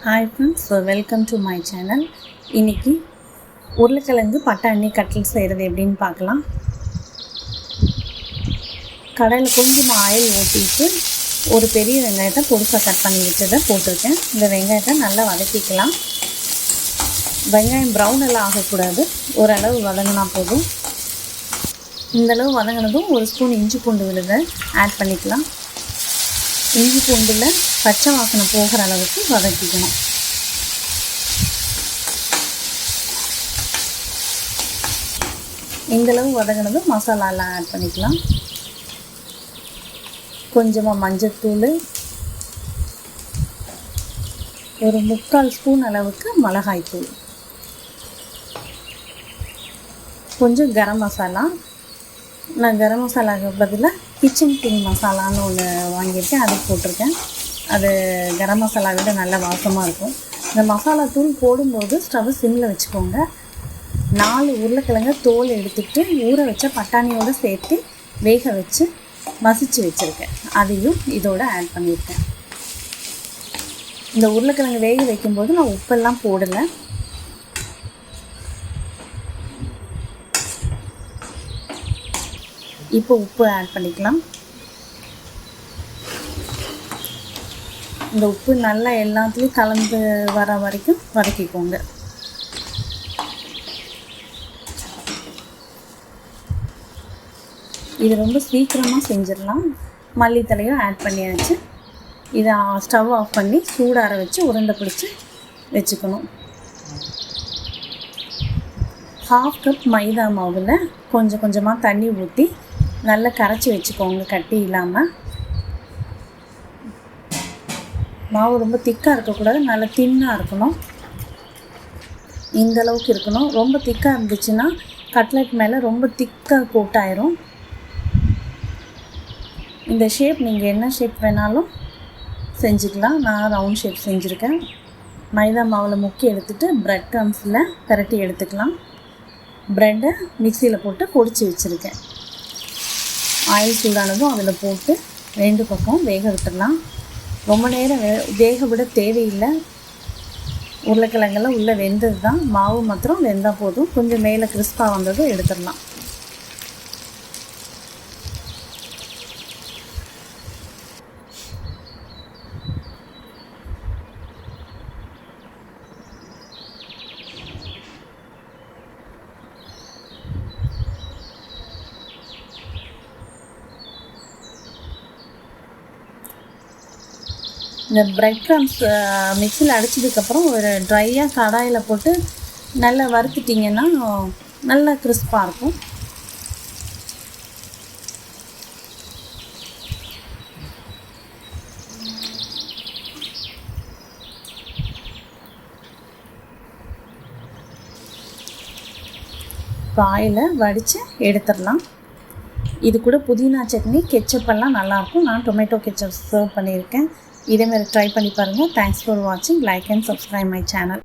Hi friends, so welcome to my channel. இன்னைக்கு உருளைக்கிழங்கு பட்டாணி கட்லட் செய்கிறது எப்படின்னு பார்க்கலாம். கடாயில் கொஞ்சம் ஆயில் ஊற்றிட்டு ஒரு பெரிய வெங்காயத்தை பொடிசாக கட் பண்ணி வச்சதை போட்டிருக்கேன். இந்த வெங்காயத்தை நல்லா வதக்கிக்கலாம். வெங்காயம் ப்ரௌன் எல்லாம் ஆகக்கூடாது, ஓரளவு வதங்கினா போதும். இந்தளவு வதங்கினதும் ஒரு ஸ்பூன் இஞ்சி பூண்டு விழுதை ஆட் பண்ணிக்கலாம். இஞ்சி பூண்டில் பச்சை வாசனை போகிற அளவுக்கு வதக்கிக்கணும். இந்தளவு வதங்கினதும் மசாலாலாம் ஆட் பண்ணிக்கலாம். கொஞ்சமாக மஞ்சத்தூள், ஒரு 3/4 ஸ்பூன் அளவுக்கு மிளகாய்த்தூள், கொஞ்சம் கரம் மசாலா. நான் கரம் மசாலாவுக்கு பதிலாக கிச்சன் கிங் மசாலான்னு ஒன்று வாங்கியிருக்கேன், அது போட்டிருக்கேன். அது கரம் மசாலா விட நல்ல வாசமாக இருக்கும். இந்த மசாலா தூள் போடும்போது ஸ்டவ் சிம்மில் வச்சுக்கோங்க. 4 உருளைக்கிழங்க தோல் எடுத்துகிட்டு ஊற வச்ச பட்டாணியோடு சேர்த்து வேக வச்சு மசிச்சு வச்சுருக்கேன், அதையும் இதோடு ஆட் பண்ணியிருக்கேன். இந்த உருளைக்கிழங்கு வேக வைக்கும்போது நான் உப்பெல்லாம் போடலை. இப்போ உப்பு ஆட் பண்ணிக்கலாம். இந்த உப்பு நல்லா எல்லாத்துலேயும் கலந்து வர வரைக்கும் வதக்கிக்கோங்க. இது ரொம்ப சீக்கிரமாக செஞ்சிடலாம். மல்லித்தலையும் ஆட் பண்ணியாச்சு. இதை ஸ்டவ் ஆஃப் பண்ணி சூடார வச்சு உருண்டை பிடிச்சி வச்சுக்கணும். 1/2 கப் மைதா மாவில் கொஞ்சம் கொஞ்சமாக தண்ணி ஊற்றி நல்லா கரைச்சி வச்சுக்கோங்க, கட்டி இல்லாமல். மாவு ரொம்ப திக்காக இருக்கக்கூடாது, நல்லா தின்னாக இருக்கணும். இந்தளவுக்கு இருக்கணும். ரொம்ப திக்காக இருந்துச்சுன்னா கட்லெட் மேலே ரொம்ப திக்காக கோட்டாயிரும். இந்த ஷேப் நீங்கள் என்ன ஷேப் வேணாலும் செஞ்சுக்கலாம். நான் ரவுண்ட் ஷேப் செஞ்சுருக்கேன். மைதா மாவில் முக்கி எடுத்துகிட்டு ப்ரெட் க்ரம்ஸில் பரட்டி எடுத்துக்கலாம். ப்ரெட்டை மிக்சியில் போட்டு பொடிச்சு வச்சுருக்கேன். ஆயில் சூடானதும் அதில் போட்டு 2 பக்கம் வேக விட்டுடலாம். ரொம்ப நேரம் வேக விட தேவையில்லை. உருளைக்கிழங்கெல்லாம் உள்ளே வெந்தது தான், மாவு மாத்திரம் வெந்தால் போதும். கொஞ்சம் மேலே கிறிஸ்பாக வந்ததும் எடுத்துடலாம். இந்த ப்ரெட் க்ரம்ஸ் மிக்சியில் அடித்ததுக்கப்புறம் ஒரு ட்ரையாக கடாயில் போட்டு நல்லா வறுத்துட்டிங்கன்னா நல்லா கிறிஸ்பாக இருக்கும். இப்போ ஆயிலை வடித்து எடுத்துடலாம். இது கூட புதினா சட்னி, கெச்சப்பெல்லாம் நல்லாயிருக்கும். நான் டொமேட்டோ கெச்சப் சர்வ் பண்ணியிருக்கேன். இதேமாதிரி ட்ரை பண்ணி பாருங்கள். தேங்க்ஸ் ஃபார் வாட்சிங். Like and subscribe my channel.